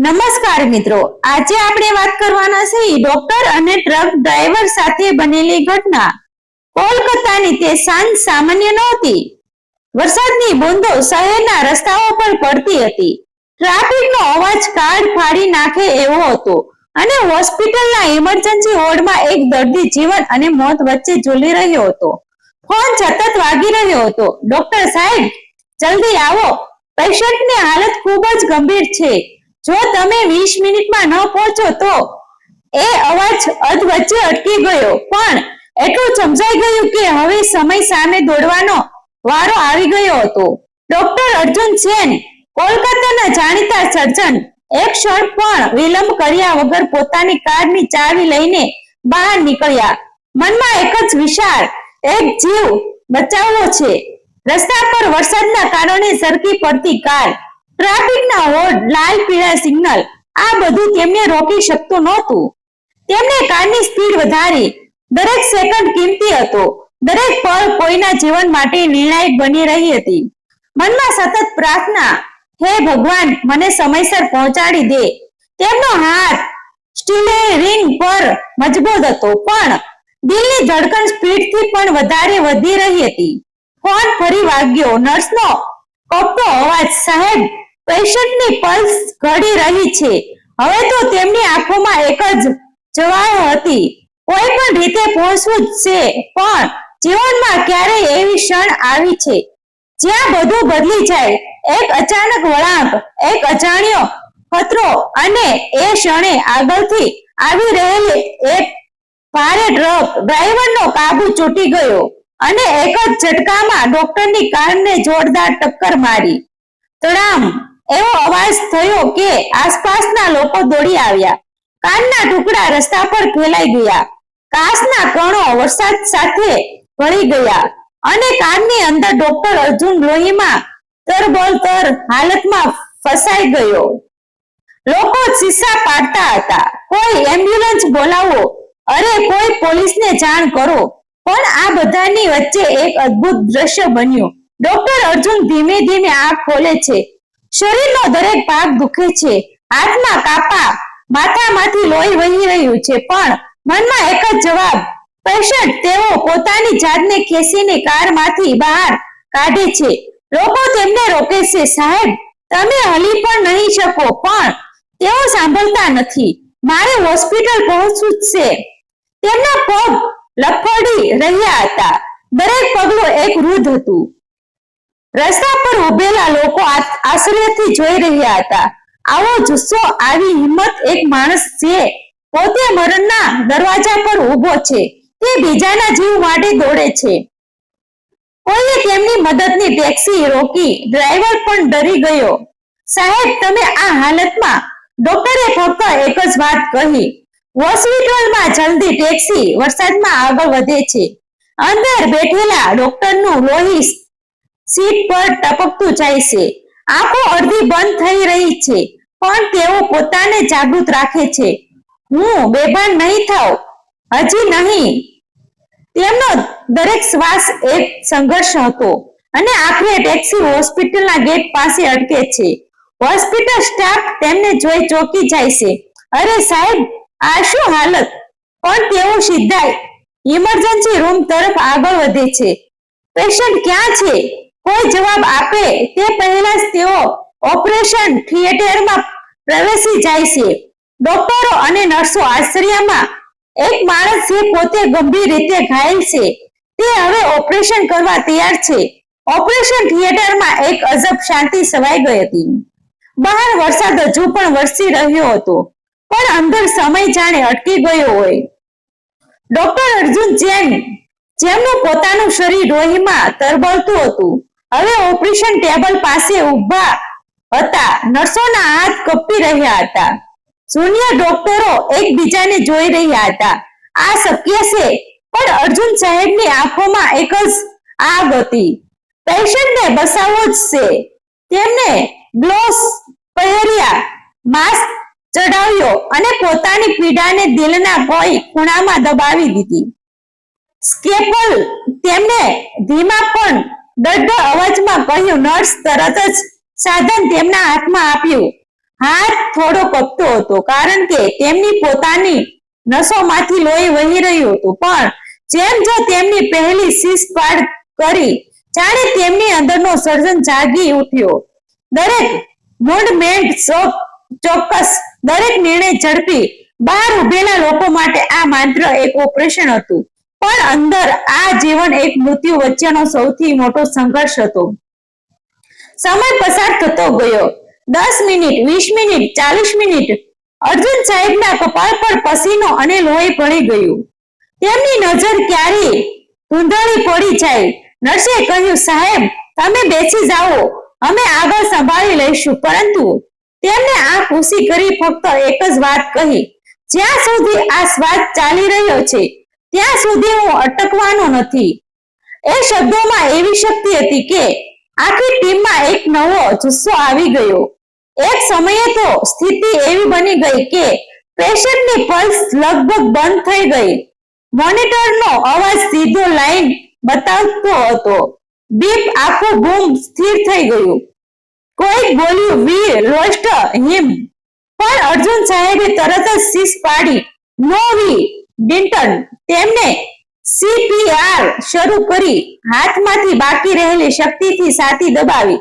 નમસ્કાર મિત્રો, આજે આપણે વાત કરવાના છે ડોક્ટર અને ટ્રક ડ્રાઈવર સાથે બનેલી ઘટના. કોલકાતાની તે સાંજ સામાન્ય નહોતી. વરસાદની બૂંદો શહેરના રસ્તાઓ પર પડતી હતી. ટ્રાફિકનો અવાજ કાળ ફાડી નાખે એવો હતો અને હોસ્પિટલના ઇમરજન્સી વોર્ડમાં એક દર્દી જીવન અને મોત વચ્ચે ઝૂલી રહ્યો હતો. ફોન સતત વાગી રહ્યો હતો. ડોક્ટર સાહેબ, જલ્દી આવો, પેશન્ટની હાલત ખૂબ જ ગંભીર છે. જો તમે 20 મિનિટમાં ન પહોંચો તો. એ અવાજ અધવચ્ચે અટકી ગયો, પણ એટલું સમજાઈ ગયું કે હવે સમય સામે દોડવાનો વારો આવી ગયો હતો. ડોક્ટર અર્જુન સેન, કોલકાતાના જાણીતા સર્જન, એક ક્ષણ પણ વિલંબ કર્યા વગર પોતાની કારની ચાવી લઈને બહાર નીકળ્યા. મનમાં એક જ વિચાર, એક જીવ બચાવવો છે. રસ્તા પર વરસાદના કારણે સરકી પડતી કાર, ટ્રાફિકના હોર્ન, લાલ પીળા સિગ્નલ, આ બધું તેમને રોકી શકતું નહોતું. તેમણે કારની સ્પીડ વધારી. દરેક સેકન્ડ કિંમતી હતો. દરેક પળ કોઈના જીવન માટે નિર્ણાયક બની રહી હતી. મનમાં સતત પ્રાર્થના, હે ભગવાન, મને સમયસર પહોંચાડી દે. તેમનો હાથ સ્ટીયરિંગ પર મજબૂત હતો, પણ દિલની ધડકન સ્પીડથી પણ વધારે વધી રહી હતી. ફોન ફરી વાગ્યો. નર્સનો કપતો અવાજ, સાહેબ, પેશન્ટની પલ્સ ઘડી રહી છે. હવે તો તેમની આંખોમાં એક જ જવાબ હતી, કોઈ પણ રીતે પહોંચવું જ છે. પણ જીવનમાં ક્યારેય એવી ક્ષણ આવી છે જ્યાં બધું બદલી જાય. એક અચાનક વળાંક, એક અજાણ્યો ખતરો, અને એ ક્ષણે આગળથી આવી રહેલી એક ભારે ટ્રક ડ્રાઈવરનો કાબુ છૂટી ગયો અને એક જ ઝટકામાં ડોક્ટરની કારને જોરદાર ટક્કર મારી. તડામ એવો અવાજ થયો કે આસપાસના લોકો દોડી આવ્યા. કારના ટુકડા રસ્તા પર ફેલાઈ ગયા. કાચના કણો વરસાદ સાથે ભળી ગયા અને કારની અંદર ડોક્ટર અર્જુન લોહીમાં તરબોળતર હાલતમાં ફસાઈ ગયો. લોકો ચીસા પાડતા હતા, કોઈ એમ્બ્યુલન્સ બોલાવો, અરે કોઈ પોલીસને જાણ કરો. પણ આ બધાની વચ્ચે એક અદ્ભુત દ્રશ્ય બન્યું. ડોક્ટર અર્જુન ધીમે ધીમે આંખ ખોલે છે. શરીરનો દરેક ભાગ દુખે છે. હાથમાં કાપા, માથામાંથી લોહી વહી રહ્યું છે, પણ મનમાં એક જ જવાબ, પેશન્ટ. તેઓ પોતાની જાતને ખેંચીને કારમાંથી બહાર કાઢે છે. લોકો તેમને રોકે છે, સાહેબ, તમે હલી પણ નહીં શકો. પણ તેઓ સાંભળતા નથી. મારે હોસ્પિટલ પહોંચવું જ છે. તેમના પગ લફડી રહ્યા હતા. દરેક પગલું એક વૃદ્ધ હતું. રસ્તા પર ઉભેલા લોકો આશ્ચર્યથી જોઈ રહ્યા હતા. આવો જુસ્સો, આવી હિંમત, એક માણસ જે પોતે મરણના દરવાજા પર ઊભો છે, તે બીજાના જીવ માટે દોડે છે. કોઈએ તેમની મદદની ટેક્સી રોકી. ડ્રાઈવર પણ ડરી ગયો. સાહેબ, તમે આ હાલતમાં. ડોક્ટરે ફક્ત એક જ વાત કહી, હોસ્પિટલમાં જલ્દી. ટેક્સી વરસાદમાં આગળ વધે છે. અંદર બેઠેલા ડોક્ટરનું લોહી સીટ પર ટપકતું જાય છે. આંખો અડધી બંધ થઈ રહી છે, પણ તેઓ પોતાને જાગૃત રાખે છે. હું બેભાન નહીં થાવ, હજી નહીં. તેમનો દરેક શ્વાસ એક સંઘર્ષ હતો અને આખરે ટેક્સી હોસ્પિટલના ગેટ પાસે અટકે છે. હોસ્પિટલ સ્ટાફ તેમને જોઈ ચોંકી જાય છે. અરે સાહેબ, આ શું હાલત? પણ તેઓ સીધા ઇમરજન્સી રૂમ તરફ આગળ વધે છે. પેશન્ટ ક્યાં છે? કોઈ જવાબ આપે તે પહેલા જ તેઓ ઓપરેશન થિયેટરમાં પ્રવેશી જાય છે. ડોક્ટરો અને નર્સો આશ્ચર્યમાં. એક માણસ જે પોતે ગંભીર રીતે ઘાયલ છે, તે હવે ઓપરેશન કરવા તૈયાર છે. ઓપરેશન થિયેટરમાં એક અજબ શાંતિ છવાઈ ગઈ હતી. બહાર વરસાદ હજુ પણ વરસી રહ્યો હતો, પણ અંદર સમય જાણે અટકી ગયો હોય. ડોક્ટર અર્જુન જૈન, જેમનું પોતાનું શરીર લોહીમાં તરબોળતું હતું, હવે ઓપરેશન ટેબલ પાસે ઊભા હતા. નર્સોના હાથ કપી રહ્યા હતા. જુનિયર ડોક્ટરો એકબીજાને જોઈ રહ્યા હતા. આ શક્ય છે, પણ અર્જુન સાહેબની આંખોમાં એક જ આગ હતી. પેશન્ટને બચાવવો જ છે. તેમને ગ્લોવ્સ પહેર્યા, માસ્ક ચડાવ્યો અને પોતાની પીડાને દિલના કોઈ ખૂણામાં દબાવી દીધી. સ્કેપલ, તેમને ધીમા પણ દઢ અવાજમાં કહ્યું. નર્સ તરત જ સાધન તેમના હાથમાં આપ્યું. હાથ થોડો કપતો હતો કારણ કે તેમની પોતાની નસોમાંથી લોહી વહી રહ્યું હતું, પણ જેમ જો તેમની પહેલી શીશ-પાડ કરી જાણે તેમની અંદરનો સર્જન જાગી ઉઠ્યો. દરેક મૂવમેન્ટ ચોક્કસ, દરેક નિર્ણય ઝડપી. બહાર ઉભેલા લોકો માટે આ માત્ર એક ઓપરેશન હતું, પણ અંદર આ જીવન એક મૃત્યુ વચ્ચેનો સૌથી મોટો સંઘર્ષ હતો. સમય પસાર થતો ગયો. 10 મિનિટ, 20 મિનિટ, 40 મિનિટ. અર્જુન સાહેબના કપાળ પર પસીનો અને લોહી ભળી ગયું. તેમની નજર ક્યારેય ધૂંધળી પડી જાય. નર્સે કહ્યું, સાહેબ, તમે બેસી જાઓ, અમે આગળ સંભાળી લઈશું. પરંતુ તેમને આંખ ઊંચી કરી ફક્ત એક જ વાત કહી, જ્યાં સુધી આ શ્વાસ ચાલી રહ્યો છે ત્યાં સુધી હું અટકવાનો નથી. એ શબ્દોમાં એવી શક્તિ હતી કે આખી ટીમમાં એક નવો જુસ્સો આવી ગયો. એક સમયે તો સ્થિતિ એવી બની ગઈ કે પેશન્ટની પલ્સ લગભગ બંધ થઈ ગઈ. મોનિટરનો અવાજ સીધો લાઈન બતાવતો હતો. બીપ, આખું બૂમ સ્થિર થઈ ગયું. કોઈ બોલ્યું, વી લોસ્ટ હિમ. પણ અર્જુન સાહેબે તરત જ શીશ પાડી. નો વી ડિડન્ટ. તેમને CPR શરૂ કરી. હાથમાંથી બાકી રહેલી શક્તિથી છાતી દબાવી.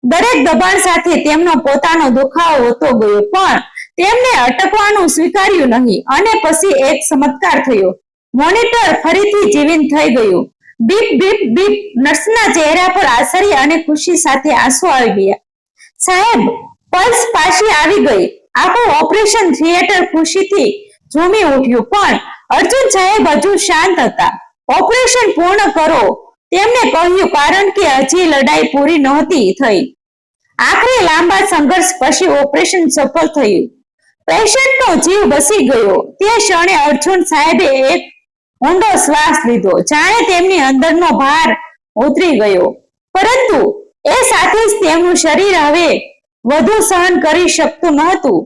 દરેક દબાણ સાથે તેમનો પોતાનો દુખાવો વધતો ગયો, પણ તેમને અટકવાનું સ્વીકાર્યું નહીં. અને પછી એક ચમત્કાર થયો. મોનિટર ફરીથી જીવંત થઈ ગયું. Beep beep beep. નર્સના ચહેરા પર આશ્ચર્ય અને ખુશી સાથે આંસુ આવી ગયા. સાહેબ, પલ્સ પાછી આવી ગઈ. આખું ઓપરેશન થિયેટર ખુશીથી ઝૂમી ઉઠ્યું. પણ અર્જુન સાહેબ હજુ શાંત હતા. ઓપરેશન પૂર્ણ કરો, તેમને કહ્યું, કારણ કે હજી લડાઈ પૂરી નહોતી થઈ. આખરે લાંબા સંઘર્ષ પછી ઓપરેશન સફળ થયું. પેશન્ટનો જીવ બચી ગયો. તે ક્ષણે અર્જુન સાહેબે એક ઊંડો શ્વાસ લીધો, જાણે તેમની અંદરનો ભાર ઉતરી ગયો. પરંતુ એ સાથે જ તેમનું શરીર હવે વધુ સહન કરી શકતું નહોતું.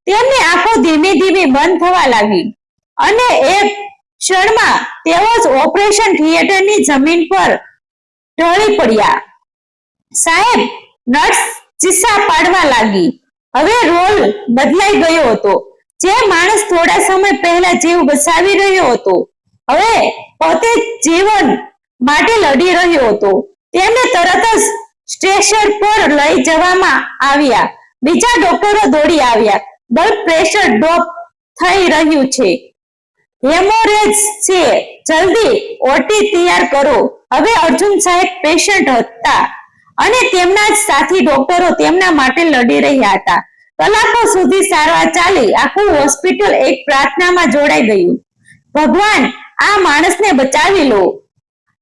તેમની આંખો ધીમે ધીમે બંધ થવા લાગી અને એક ક્ષણમાં તેઓ જ ઓપરેશન થિયેટરની જમીન પર ઢળી પડ્યા. સાહેબ, નર્સ ચીસા પાડવા લાગી. હવે રોલ બદલાઈ ગયો હતો. જે માણસ થોડા સમય પહેલા જીવ બચાવી રહ્યો હતો, હવે પોતે જીવન માટે લડી રહ્યો હતો. તેમને તરત જ સ્ટ્રેચર પર લઈ જવામાં આવ્યા. બીજા ડોક્ટરો દોડી આવ્યા. બ્લડ પ્રેશર ડ્રોપ થઈ રહ્યું છે, હેમોરેજ છે, જલ્દી ઓટી તૈયાર કરો. હવે અર્જુન સાહેબ પેશન્ટ હતા અને તેમના જ સાથી ડોક્ટરો તેમના માટે લડી રહ્યા હતા. કલાકો સુધી સારવાર ચાલી. આખું હોસ્પિટલ એક પ્રાર્થનામાં જોડાઈ ગયું. ભગવાન, આ માણસને બચાવી લો.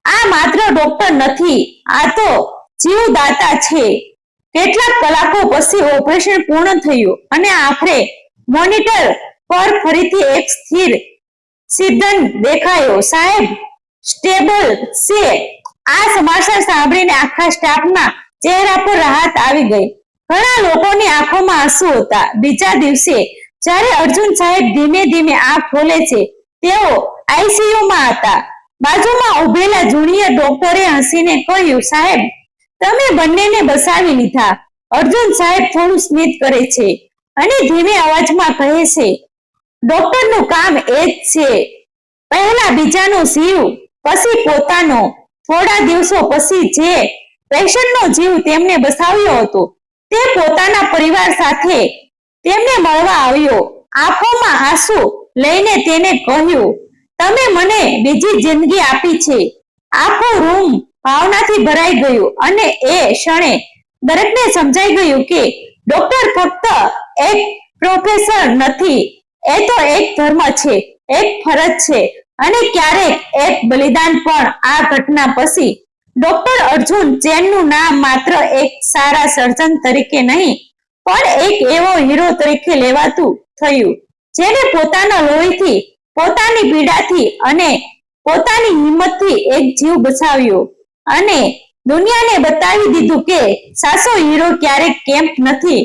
આ માત્ર ડોક્ટર નથી, આ તો જીવદાતા છે. કેટલાક કલાકો પછી ઓપરેશન પૂર્ણ થયું અને આખરે મોનિટર પર ફરીથી એક સ્થિર સિદ્ધાંત દેખાયો. સાહેબ સ્ટેબલ છે. આ સમાચાર સાંભળીને આખા સ્ટાફના ચહેરા પર રાહત આવી ગઈ. ઘણા લોકોની આંખોમાં આંસુ હતા. બીજા દિવસે જ્યારે અર્જુન સાહેબ ધીમે ધીમે આંખ ખોલે છે, તેઓ ICUમાં હતા. બાજુમાં ઉભેલા જુનિયર ડોક્ટરે હસીને કહ્યું, સાહેબ, તમે બંનેને બચાવી લીધા. અર્જુન સાહેબ થોડું સ્મિત કરે છે અને ધીમે અવાજમાં કહે છે, ડોક્ટરનું કામ એ જ છે. પહેલા બીજાનો જીવ, પછી પોતાનો. થોડા દિવસો પછી જે પેશન્ટનો જીવ તેમને બચાવ્યો હતો, તે પોતાના પરિવાર સાથે તેમને મળવા આવ્યો. આંખોમાં આંસુ લઈને તેને કહ્યું, તમે મને બીજી જિંદગી આપી છે. આખો રૂમ ભાવનાથી ભરાઈ ગયું અને એ ક્ષણે દરેકને સમજાઈ ગયું કે ડોક્ટર ફક્ત એક પ્રોફેસર નથી, એ તો એક ધર્મ છે, એક ફરજ છે અને ક્યારેક એક બલિદાન. પણ આ ઘટના પછી ડોક્ટર અર્જુન ચેનનું નામ માત્ર એક સારા સર્જન તરીકે નહીં, પણ એક એવો હીરો તરીકે લેવાતું થયું, જેને પોતાના લોહીથી, પોતાની પીડાથી અને પોતાની હિંમતથી એક જીવ બચાવ્યો અને દુનિયાને બતાવી દીધું કે સાચો હીરો ક્યારેક કેમ્પ નથી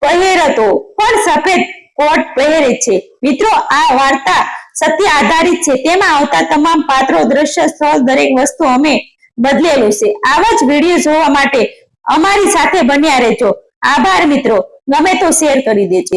પહેરતો, પણ સફેદ કોટ પહેરે છે. મિત્રો, આ વાર્તા સત્ય આધારિત છે. તેમાં આવતા તમામ પાત્રો, દ્રશ્ય, સ્થળ, દરેક વસ્તુ અમે બદલેલું છે. આવા જ વિડીયો જોવા માટે અમારી સાથે બન્યા રહેજો. આભાર મિત્રો, ગમે તો શેર કરી દેજો.